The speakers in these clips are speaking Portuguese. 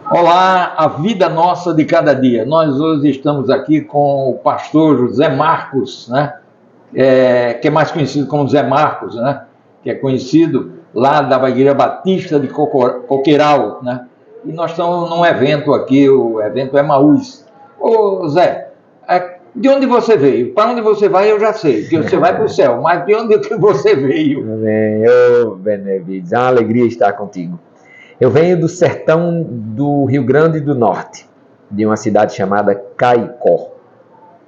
Olá, a vida nossa de cada dia. Nós hoje estamos aqui com o pastor José Marcos, né? Que é mais conhecido como Zé Marcos, né? Que é conhecido lá da Igreja Batista de Coqueiral, né? E nós estamos num evento aqui, o evento Emaús. Ô Zé, de onde você veio? Para onde você vai eu já sei, que você vai para o céu, mas de onde que você veio? Amém. Benevides, é uma alegria estar contigo. Eu venho do sertão do Rio Grande do Norte, de uma cidade chamada Caicó.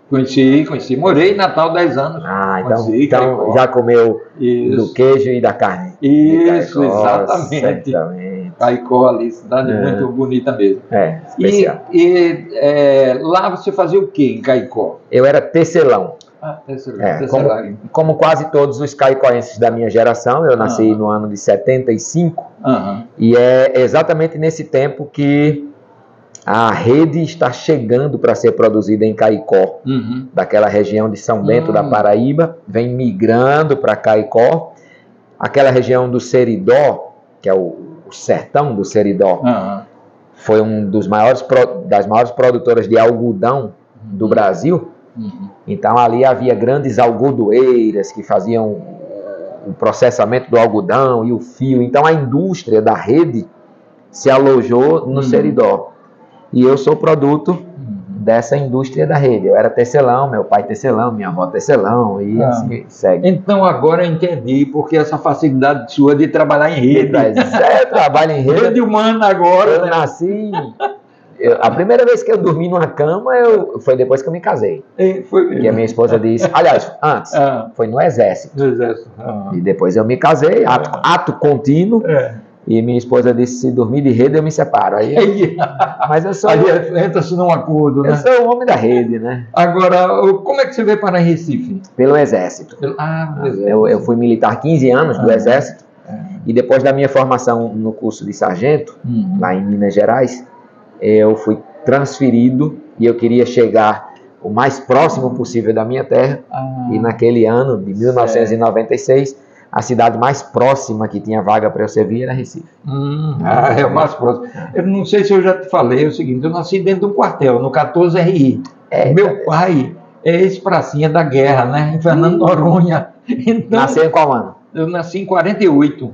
Conheci. Morei em Natal 10 anos. Então já comeu do queijo e da carne? Isso, Caicó, exatamente. certamente. Caicó ali, cidade muito bonita mesmo. Especial. Lá você fazia o que em Caicó? Eu era tecelão. Tecelão. Como quase todos os caicoenses da minha geração, eu nasci no ano de 75, e é exatamente nesse tempo que a rede está chegando para ser produzida em Caicó, daquela região de São Bento da Paraíba, vem migrando para Caicó, aquela região do Seridó, que é o sertão do Seridó, foi das maiores produtoras de algodão do Brasil. Então ali havia grandes algodoeiras que faziam o processamento do algodão e o fio. Então a indústria da rede se alojou no Seridó. E eu sou produto dessa indústria da rede. Eu era tecelão, meu pai tecelão, minha avó tecelão, e assim segue. Então agora eu entendi porque essa facilidade sua de trabalhar em rede. Eu trabalho em rede. Rede humana agora. Eu nasci... a primeira vez que eu dormi numa cama foi depois que eu me casei. Que a minha esposa disse... Aliás, antes, foi no Exército. E depois eu me casei, ato contínuo. E minha esposa disse, se dormir de rede eu me separo. Mas eu sou... Aí entra-se num acordo, né? Eu sou o homem da rede, né? Agora, como é que você veio para Recife? Pelo Exército. Eu fui militar 15 anos do Exército. E depois da minha formação no curso de sargento, lá em Minas Gerais, eu fui transferido e eu queria chegar o mais próximo possível da minha terra. E naquele ano de 1996, a cidade mais próxima que tinha vaga para eu servir era Recife. É o mais próximo. Eu não sei se eu já te falei o seguinte, eu nasci dentro de um quartel, no 14 RI. Meu pai é ex-pracinha da guerra, né? Em Fernando Noronha. Então, nasceu em qual ano? Eu nasci em 48.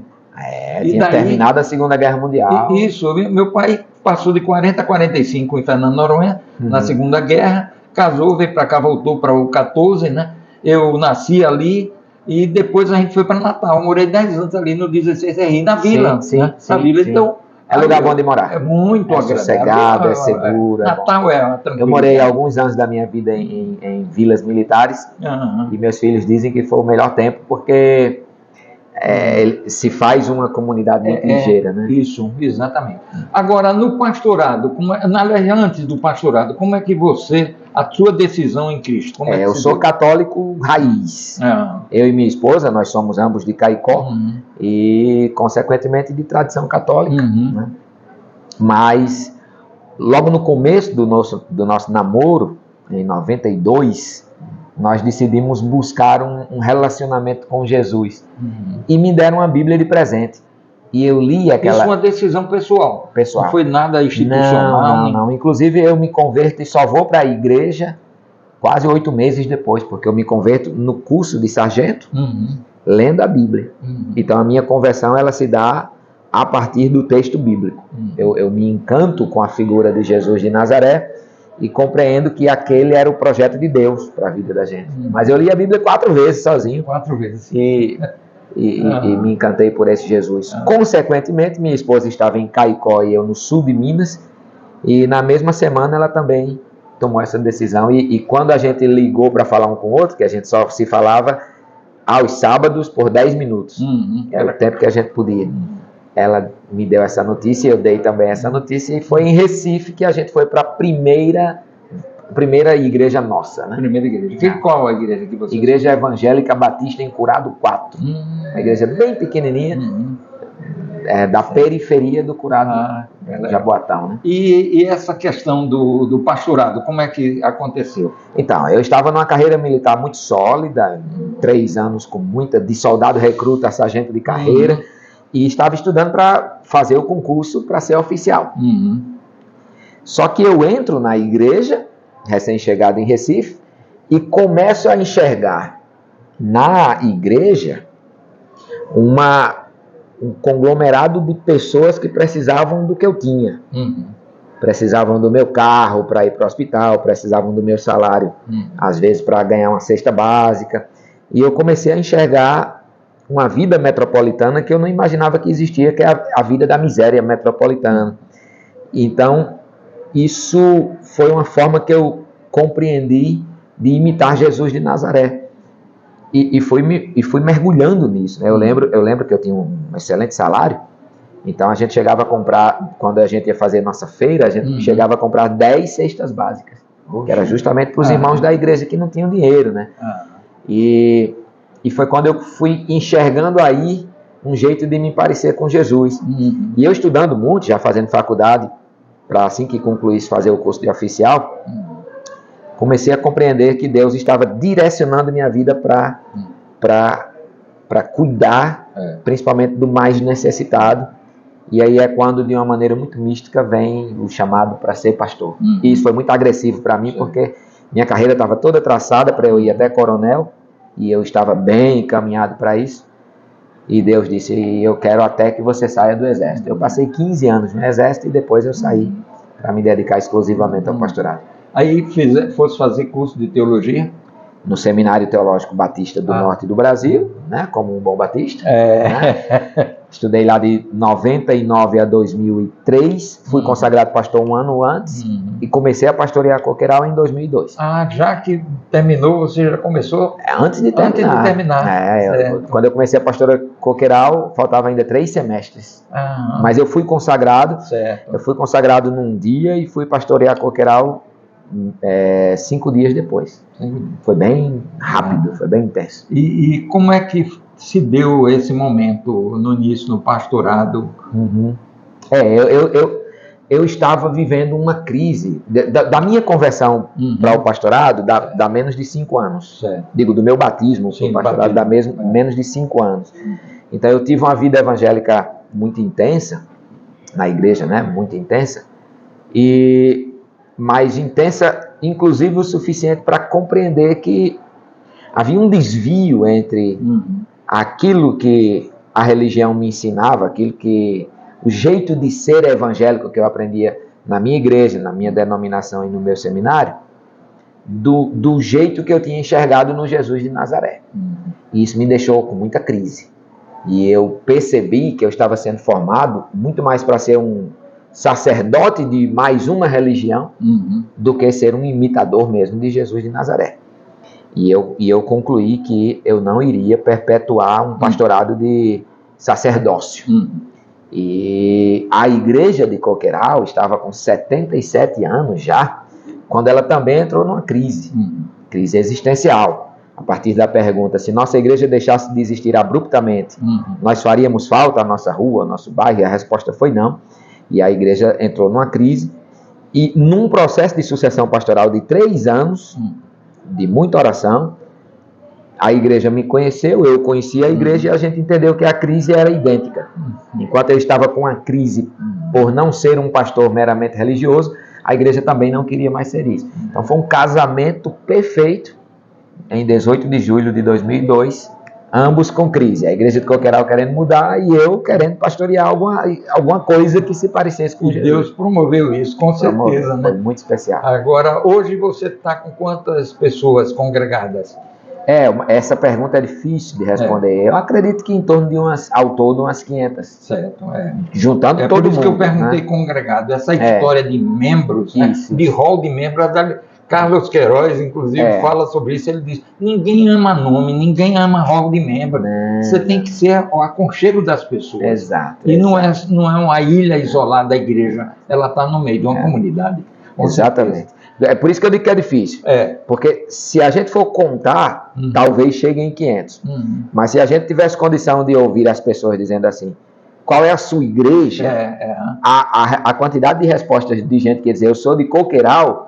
Tinha terminado a Segunda Guerra Mundial. Isso, meu pai passou de 40 a 45 em Fernando Noronha, na Segunda Guerra, casou, veio para cá, voltou para o 14, né? Eu nasci ali e depois a gente foi para Natal. Eu morei 10 anos ali no 16 RI, na vila. Na vila, então... É lugar bom de morar. É muito agradável. Sossegado, é seguro. Natal é tranquilo. Eu morei alguns anos da minha vida em vilas militares e meus filhos dizem que foi o melhor tempo porque se faz uma comunidade muito ligeira, né? Isso, exatamente. Agora, no pastorado, antes do pastorado, como é que a sua decisão em Cristo? Eu sou católico raiz. Eu e minha esposa, nós somos ambos de Caicó e, consequentemente, de tradição católica. Né? Mas, logo no começo do nosso namoro, em 92, nós decidimos buscar um relacionamento com Jesus. E me deram uma Bíblia de presente. E eu li aquela... Isso é uma decisão pessoal? Pessoal. Não foi nada institucional? Não. Inclusive, eu me converto e só vou para a igreja quase 8 meses depois, porque eu me converto no curso de sargento, lendo a Bíblia. Então, a minha conversão, ela se dá a partir do texto bíblico. Eu me encanto com a figura de Jesus de Nazaré, e compreendo que aquele era o projeto de Deus para a vida da gente. Mas eu li a Bíblia 4 vezes sozinho. 4 vezes. E me encantei por esse Jesus. Consequentemente, minha esposa estava em Caicó e eu no sul de Minas. E na mesma semana ela também tomou essa decisão. E quando a gente ligou para falar um com o outro, que a gente só se falava aos sábados por 10 minutos. Era o tempo que a gente podia. Ela me deu essa notícia, eu dei também essa notícia, e foi em Recife que a gente foi para a primeira igreja nossa, né? Primeira igreja. Qual a igreja que você... Igreja Evangélica Batista em Curado 4. Uma igreja bem pequenininha, da periferia do Curado, Jaboatão, né? E essa questão do pastorado, como é que aconteceu? Então, eu estava numa carreira militar muito sólida, 3 anos de soldado recruta a sargento de carreira, e estava estudando para fazer o concurso para ser oficial. Só que eu entro na igreja, recém-chegado em Recife, e começo a enxergar na igreja um conglomerado de pessoas que precisavam do que eu tinha. Precisavam do meu carro para ir para o hospital, precisavam do meu salário, às vezes para ganhar uma cesta básica. E eu comecei a enxergar uma vida metropolitana que eu não imaginava que existia, que é a vida da miséria metropolitana. Então, isso foi uma forma que eu compreendi de imitar Jesus de Nazaré. E fui mergulhando nisso, né? Eu lembro que eu tinha um excelente salário, então a gente chegava a comprar, quando a gente ia fazer nossa feira, a gente chegava a comprar 10 cestas básicas, que era justamente para os irmãos da igreja que não tinham dinheiro, né? E foi quando eu fui enxergando aí um jeito de me parecer com Jesus. E eu estudando muito, já fazendo faculdade, para assim que concluísse fazer o curso de oficial, comecei a compreender que Deus estava direcionando minha vida para cuidar, principalmente do mais necessitado. E aí é quando, de uma maneira muito mística, vem o chamado para ser pastor. E isso foi muito agressivo para mim, porque minha carreira estava toda traçada para eu ir até coronel, e eu estava bem encaminhado para isso. E Deus disse, eu quero até que você saia do exército. Eu passei 15 anos no exército e depois eu saí para me dedicar exclusivamente ao pastorado. Aí fosse fazer curso de teologia? No Seminário Teológico Batista do Norte do Brasil, né, como um bom batista. Né? Estudei lá de 99 a 2003, fui consagrado pastor um ano antes e comecei a pastorear Coqueiral em 2002. Já que terminou, você já começou? Antes de terminar. Quando eu comecei a pastorear Coqueiral, faltava ainda 3 semestres. Mas eu fui consagrado, eu fui consagrado num dia e fui pastorear Coqueiral 5 dias depois. Foi bem rápido, foi bem intenso. E como é que se deu esse momento no início, no pastorado? Eu estava vivendo uma crise da minha conversão para o pastorado, dá menos de 5 anos. Digo, do meu batismo para o pastorado, dá menos de 5 anos. Então eu tive uma vida evangélica muito intensa na igreja, né? Muito intensa, mas intensa, inclusive o suficiente para compreender que havia um desvio entre aquilo que a religião me ensinava, o jeito de ser evangélico que eu aprendia na minha igreja, na minha denominação e no meu seminário, do jeito que eu tinha enxergado no Jesus de Nazaré. E isso me deixou com muita crise. E eu percebi que eu estava sendo formado muito mais para ser um sacerdote de mais uma religião do que ser um imitador mesmo de Jesus de Nazaré. E eu concluí que eu não iria perpetuar um pastorado de sacerdócio. E a igreja de Coqueiral estava com 77 anos já, quando ela também entrou numa crise existencial. A partir da pergunta, se nossa igreja deixasse de existir abruptamente, nós faríamos falta à nossa rua, ao nosso bairro? E a resposta foi não. E a igreja entrou numa crise, e num processo de sucessão pastoral de 3 anos, de muita oração, a igreja me conheceu, eu conheci a igreja, e a gente entendeu que a crise era idêntica. Enquanto eu estava com a crise por não ser um pastor meramente religioso, a igreja também não queria mais ser isso. Então foi um casamento perfeito, em 18 de julho de 2002, ambos com crise. A igreja de Coqueiral querendo mudar e eu querendo pastorear alguma coisa que se parecesse com Jesus. Deus promoveu isso, com certeza, né? Foi muito especial. Agora, hoje você está com quantas pessoas congregadas? Essa pergunta é difícil de responder. Eu acredito que em torno de ao todo umas 500. Certo, Juntando todo mundo. É por isso que eu perguntei, né? Congregado. Essa história de membros, né? De rol de membros, Carlos Queiroz, inclusive, fala sobre isso. Ele diz, ninguém ama nome, ninguém ama rol de membro. Você tem que ser o aconchego das pessoas. Exato. E não é uma ilha isolada da igreja. Ela está no meio de uma comunidade. Exatamente. É por isso que eu digo que é difícil. Porque se a gente for contar, talvez chegue em 500. Mas se a gente tivesse condição de ouvir as pessoas dizendo assim, qual é a sua igreja, a quantidade de respostas de gente que ia dizer, eu sou de Coqueiral,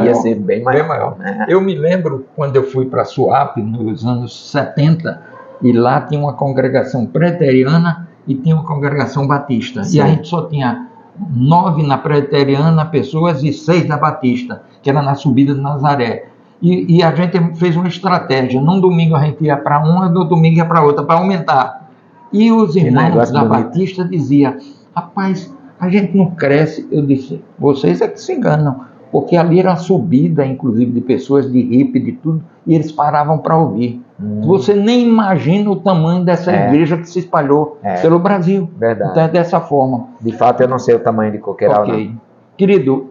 ia ser bem maior. Né? Eu me lembro quando eu fui para Suape, nos anos 70, e lá tinha uma congregação preteriana e tinha uma congregação batista. Sim. E a gente só tinha 9 na Presbiteriana Pessoas e 6 da Batista, que era na subida de Nazaré. E a gente fez uma estratégia. Num domingo a gente ia para uma, no domingo ia para outra, para aumentar. E os irmãos da Batista diziam, rapaz, a gente não cresce. Eu disse, vocês é que se enganam, porque ali era a subida, inclusive, de pessoas de hippie, de tudo, e eles paravam para ouvir. Você nem imagina o tamanho dessa igreja que se espalhou pelo Brasil. Verdade. Então é dessa forma. De fato, eu não sei o tamanho de Coqueiral, não. Querido,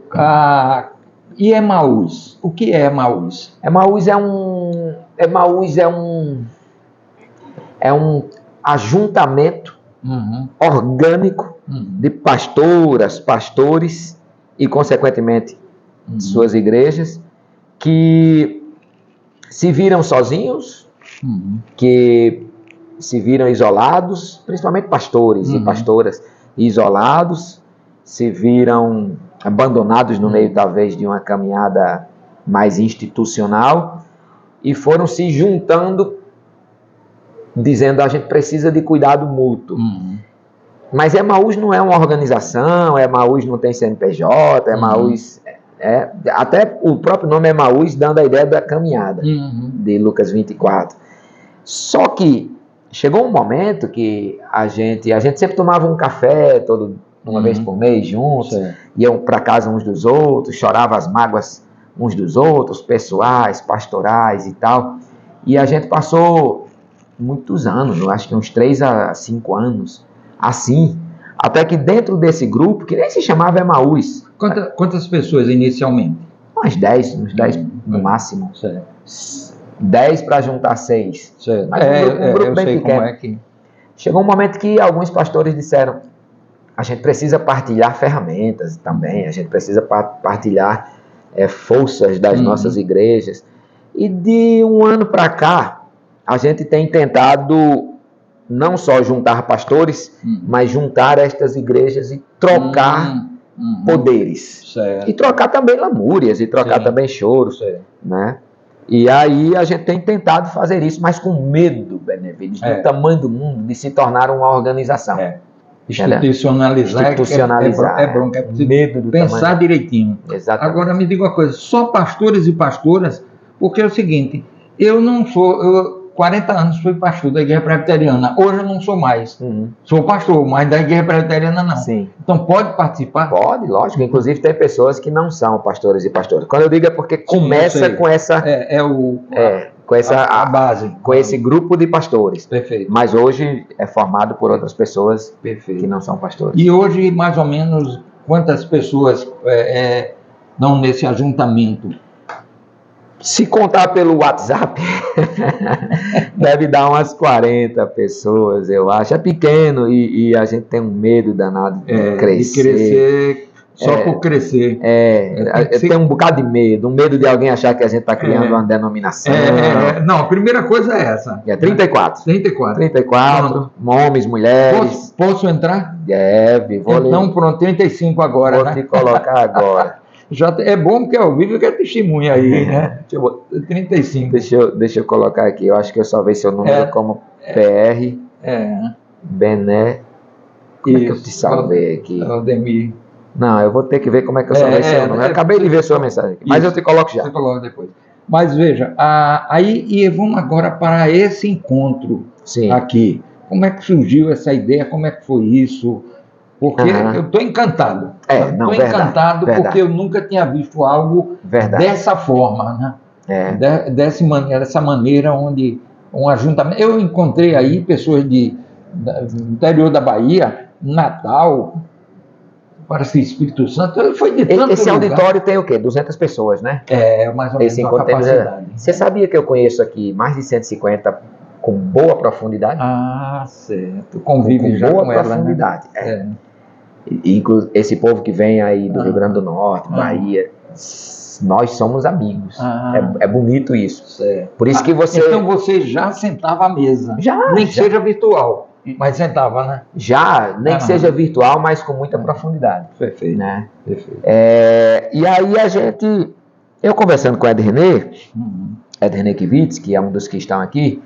e Emaús? O que é Emaús? Emaús é um ajuntamento orgânico de pastoras, pastores e, consequentemente, suas igrejas, que se viram sozinhos, que se viram isolados, principalmente pastores e pastoras isolados, se viram abandonados no meio, talvez, de uma caminhada mais institucional, e foram se juntando, dizendo, a gente precisa de cuidado mútuo. Mas Emaús não é uma organização, Emaús não tem CNPJ, Emaús... até o próprio nome Emaús dando a ideia da caminhada de Lucas 24. Só que chegou um momento que a gente sempre tomava um café uma vez por mês juntos, iam para casa uns dos outros, chorava as mágoas uns dos outros, pessoais, pastorais e tal. E a gente passou muitos anos, eu acho que uns 3 a 5 anos, assim, até que dentro desse grupo, que nem se chamava Emaús. Quantas pessoas inicialmente? Uns 10 no máximo. 10 para juntar 6. Mas um grupo bem pequeno. Chegou um momento que alguns pastores disseram, a gente precisa partilhar ferramentas também, a gente precisa partilhar forças das nossas igrejas. E de um ano para cá, a gente tem tentado não só juntar pastores, mas juntar estas igrejas e trocar poderes. E trocar também lamúrias, e trocar também choros. Né? E aí a gente tem tentado fazer isso, mas com medo, Benevides, do tamanho do mundo, de se tornar uma organização. Institucionalizar. É bronca, é preciso medo do pensar tamanho. Direitinho. Exatamente. Agora me diga uma coisa, só pastores e pastoras, porque é o seguinte, eu 40 anos fui pastor da Igreja Presbiteriana, hoje eu não sou mais. Sou pastor, mas da Igreja Presbiteriana não. Sim. Então pode participar? Pode, lógico. Inclusive tem pessoas que não são pastores e pastoras. Quando eu digo é porque começa com essa... a base. Com esse grupo de pastores. Perfeito. Mas hoje é formado por outras pessoas que não são pastores. E hoje, mais ou menos, quantas pessoas estão nesse ajuntamento? Se contar pelo WhatsApp, deve dar umas 40 pessoas, eu acho. É pequeno e a gente tem um medo danado de crescer. De crescer só por crescer. Tem um bocado de medo. Um medo de alguém achar que a gente está criando uma denominação. Não, a primeira coisa é essa. 34. 34, homens, mulheres. Posso entrar? Deve. Então, pronto, 35 agora. Vou te colocar agora. Já é bom porque ao vivo que é testemunha aí, né? 35. Deixa eu colocar aqui. Eu acho que eu salvei seu número como PR. Bené. Como é que eu te salvei aqui? Aldemir. Não, eu vou ter que ver como é que eu salvei seu número. Eu acabei de ver sua mensagem aqui, mas eu te coloco já. Você coloca depois. Mas veja, aí vamos agora para esse encontro aqui. Como é que surgiu essa ideia? Como é que foi isso? Porque eu estou encantado. Estou encantado porque eu nunca tinha visto algo dessa forma, né? Dessa maneira onde um ajuntamento... Eu encontrei aí pessoas do interior da Bahia, Natal, parece que Espírito Santo, foi de tanto Esse lugar. auditório tem o quê? 200 pessoas, né? Mais ou menos a capacidade. Você sabia que eu conheço aqui mais de 150 com boa profundidade? Certo. Convive já boa com ela, profundidade. Né? Esse povo que vem aí do Rio Grande do Norte, Bahia, nós somos amigos. É bonito isso. Certo. Por isso que você... Então você já sentava à mesa. Nem que seja virtual, mas sentava, né? Nem que seja virtual, mas com muita profundidade. Perfeito. Né? Perfeito. E aí eu conversando com o Ed René Kivitz, que é um dos que estão aqui,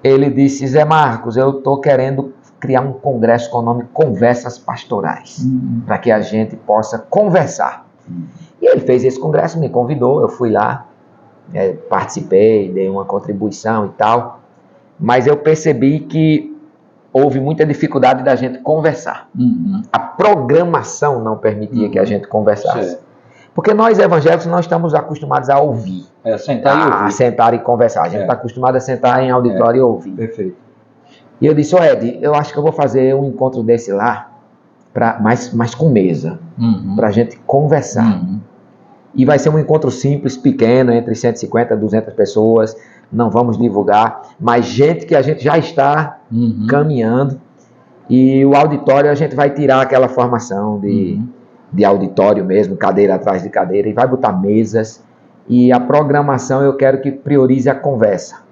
ele disse, Zé Marcos, eu estou querendo criar um congresso com o nome Conversas Pastorais, para que a gente possa conversar. E ele fez esse congresso, me convidou, eu fui lá, participei, dei uma contribuição e tal, mas eu percebi que houve muita dificuldade da gente conversar. A programação não permitia que a gente conversasse. Porque nós evangélicos não estamos acostumados a ouvir. Sentar e ouvir. A sentar e conversar. A gente está acostumado a sentar em auditório e ouvir. Perfeito. E eu disse, Ed, eu acho que eu vou fazer um encontro desse lá, mas com mesa, para a gente conversar. E vai ser um encontro simples, pequeno, entre 150 e 200 pessoas. Não vamos divulgar, mas gente que a gente já está caminhando. E o auditório a gente vai tirar aquela formação de auditório mesmo, cadeira atrás de cadeira, e vai botar mesas. E a programação eu quero que priorize a conversa.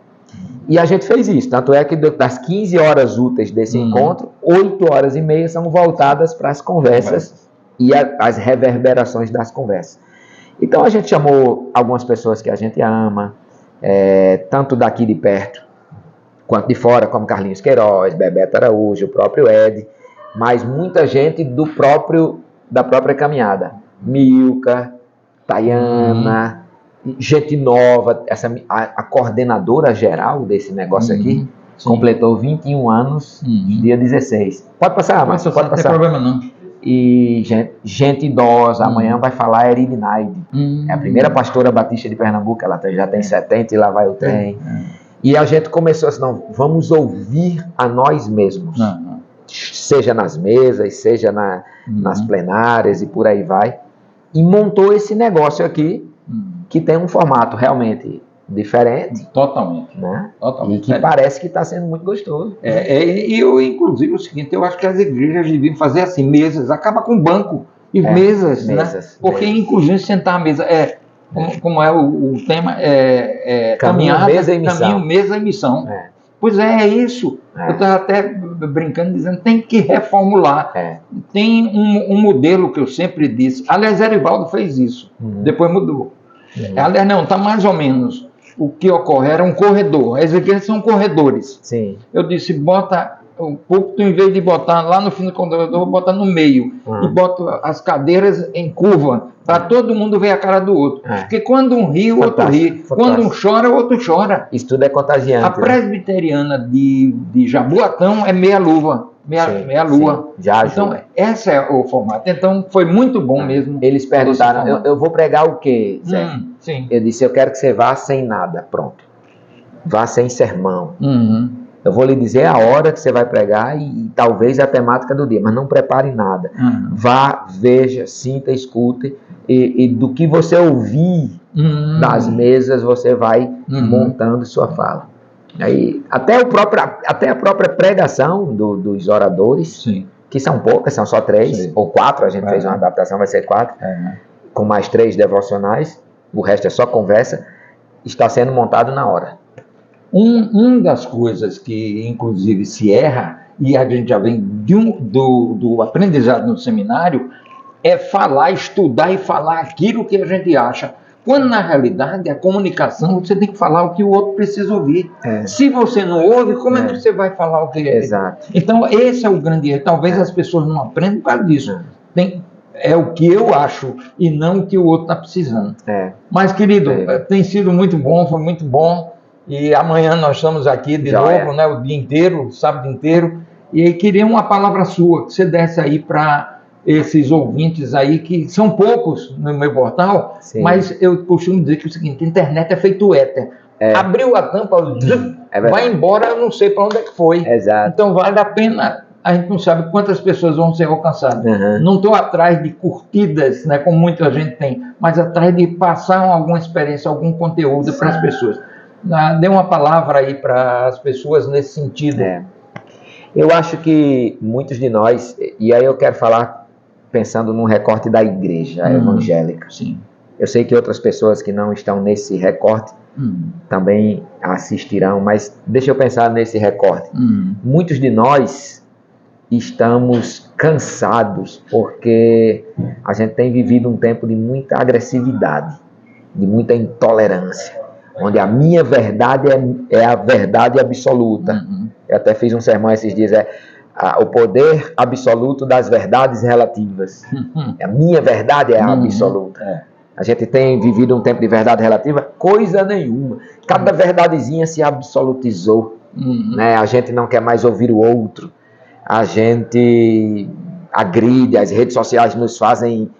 E a gente fez isso, tanto é que das 15 horas úteis desse encontro, 8 horas e meia são voltadas para as conversas e as reverberações das conversas. Então a gente chamou algumas pessoas que a gente ama, tanto daqui de perto quanto de fora, como Carlinhos Queiroz, Bebeto Araújo, o próprio Ed, mas muita gente da própria caminhada. Milka, Tayana, gente nova, a coordenadora geral desse negócio aqui, completou 21 anos, dia 16. Pode passar, mas pode passar. Não tem problema não. E gente idosa, amanhã vai falar a Erinaide. É a primeira pastora batista de Pernambuco, ela já tem 70 e lá vai o trem. E a gente começou assim, não, vamos ouvir a nós mesmos. Seja nas mesas, seja nas plenárias e por aí vai. E montou esse negócio aqui, que tem um formato realmente diferente. Totalmente. Né? Totalmente. E que parece que está sendo muito gostoso. E eu, inclusive, o seguinte, eu acho que as igrejas deviam fazer assim, mesas, acaba com banco e mesas, né? Porque, inclusive, sentar à mesa, como é o tema, caminhada, caminho, mesa e missão. Pois é isso. Eu estava até brincando, dizendo, tem que reformular. Tem um modelo que eu sempre disse, aliás, Erivaldo fez isso, depois mudou. Aliás, não, está mais ou menos. O que ocorre era um corredor. As igrejas são corredores. Sim. Eu disse, bota o púlpito, em vez de botar lá no fim do corredor, bota no meio. E bota as cadeiras em curva, para todo mundo ver a cara do outro. Porque quando um ri, o outro ri. Quando um chora, o outro chora. Isso tudo é contagiante. A presbiteriana de Jaboatão é meia-lua. Meia-lua. Já ajuda. Então, esse é o formato. Então, foi muito bom mesmo. Eles perguntaram, eu vou pregar o quê, Zé? Sim. Eu disse, eu quero que você vá sem nada, pronto. Vá sem sermão. Eu vou lhe dizer a hora que você vai pregar e talvez a temática do dia, mas não prepare nada. Vá, veja, sinta, escute, e do que você ouvir das mesas, você vai montando sua fala. Aí, até a própria pregação dos oradores, que são poucas, são só 3 ou 4, a gente fez uma adaptação, vai ser 4, com mais 3 devocionais, o resto é só conversa, está sendo montado na hora. Uma das coisas que, inclusive, se erra, e a gente já vem do aprendizado no seminário, é falar, estudar e falar aquilo que a gente acha. Quando, na realidade, a comunicação, você tem que falar o que o outro precisa ouvir. Se você não ouve, como é que você vai falar o que é? Exato. Então, esse é o grande erro. Talvez as pessoas não aprendam por causa disso. É o que eu acho e não o que o outro está precisando. Mas, querido, tem sido muito bom, foi muito bom. E amanhã nós estamos aqui de novo, né, o dia inteiro, o sábado inteiro. E aí queria uma palavra sua, que você desse aí para esses ouvintes aí, que são poucos no meu portal, mas eu costumo dizer que é o seguinte, a internet é feito éter. Abriu a tampa, vai embora, eu não sei para onde é que foi. Então vale a pena, a gente não sabe quantas pessoas vão ser alcançadas. Não estou atrás de curtidas, né, como muita gente tem, mas atrás de passar alguma experiência, algum conteúdo para as pessoas. Dê uma palavra aí para as pessoas nesse sentido. Eu acho que muitos de nós, e aí eu quero falar pensando num recorte da igreja evangélica. Eu sei que outras pessoas que não estão nesse recorte também assistirão, mas deixa eu pensar nesse recorte. Muitos de nós estamos cansados porque a gente tem vivido um tempo de muita agressividade, de muita intolerância, onde a minha verdade é a verdade absoluta. Eu até fiz um sermão esses dias, o poder absoluto das verdades relativas. A minha verdade é a absoluta. A gente tem vivido um tempo de verdade relativa? Coisa nenhuma. Cada verdadezinha se absolutizou. Né? A gente não quer mais ouvir o outro. A gente agride, as redes sociais nos fazem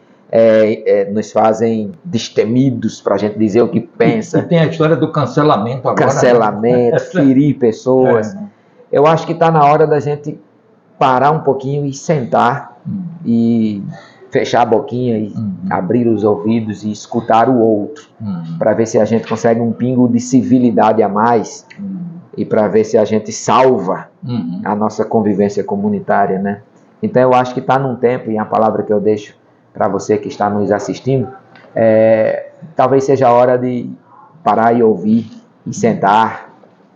destemidos para a gente dizer o que pensa. E tem a história do cancelamento agora. Cancelamento, ferir pessoas. Eu acho que está na hora da gente parar um pouquinho e sentar e fechar a boquinha e abrir os ouvidos e escutar o outro, para ver se a gente consegue um pingo de civilidade a mais e para ver se a gente salva a nossa convivência comunitária, né? Então eu acho que está num tempo, e a palavra que eu deixo para você que está nos assistindo, talvez seja a hora de parar e ouvir, e sentar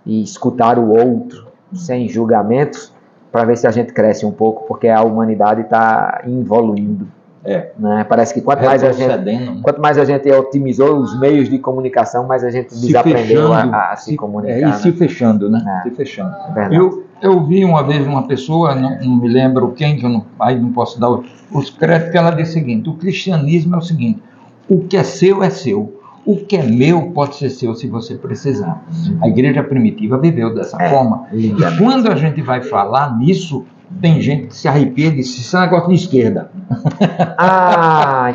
e escutar o outro, sem julgamentos, para ver se a gente cresce um pouco, porque a humanidade está evoluindo. Né? Parece que quanto mais a gente otimizou os meios de comunicação, mais a gente desaprendeu a se comunicar. E se fechando, né? Se fechando. Eu vi uma vez uma pessoa, não me lembro quem, que aí não posso dar os créditos, que ela disse o seguinte: o cristianismo é o seguinte, o que é seu, o que é meu pode ser seu se você precisar. A igreja primitiva viveu dessa forma. E quando a gente vai falar nisso, tem gente que se arrepia e diz: isso é um negócio de esquerda.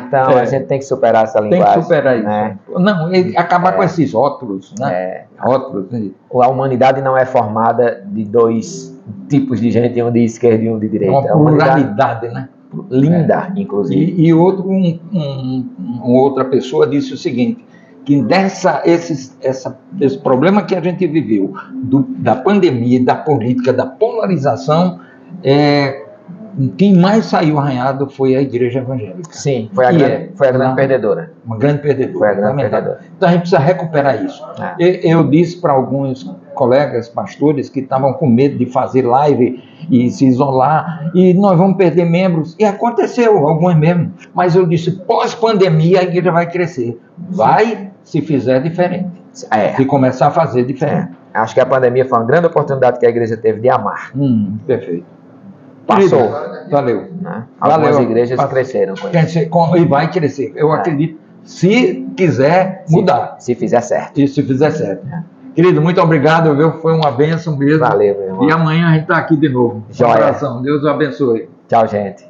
Então a gente tem que superar essa linguagem. Tem que superar isso. Né? Não, acabar com esses rótulos. Né? Rótulos. A humanidade não é formada de dois tipos de gente, um de esquerda e um de direita. É uma pluralidade, né? Linda, inclusive. E outra pessoa disse o seguinte: que esse problema que a gente viveu, da pandemia, da política, da polarização, quem mais saiu arranhado foi a igreja evangélica. Sim, foi a grande perdedora. Uma grande perdedora. Foi a grande perdedora. Então a gente precisa recuperar isso. Eu disse para alguns colegas pastores que estavam com medo de fazer live e se isolar, e nós vamos perder membros, e aconteceu, alguns mesmo, mas eu disse: pós-pandemia a igreja vai crescer, se fizer diferente, se começar a fazer diferente. Acho que a pandemia foi uma grande oportunidade que a igreja teve de amar. Perfeito. Passou. Valeu. Né? Algumas igrejas cresceram. E vai crescer. Eu acredito, se quiser mudar. Se fizer certo. E se fizer certo. Querido, muito obrigado, viu? Foi uma bênção mesmo. Valeu, meu irmão. E amanhã a gente está aqui de novo. Joia. Um abração. Deus o abençoe. Tchau, gente.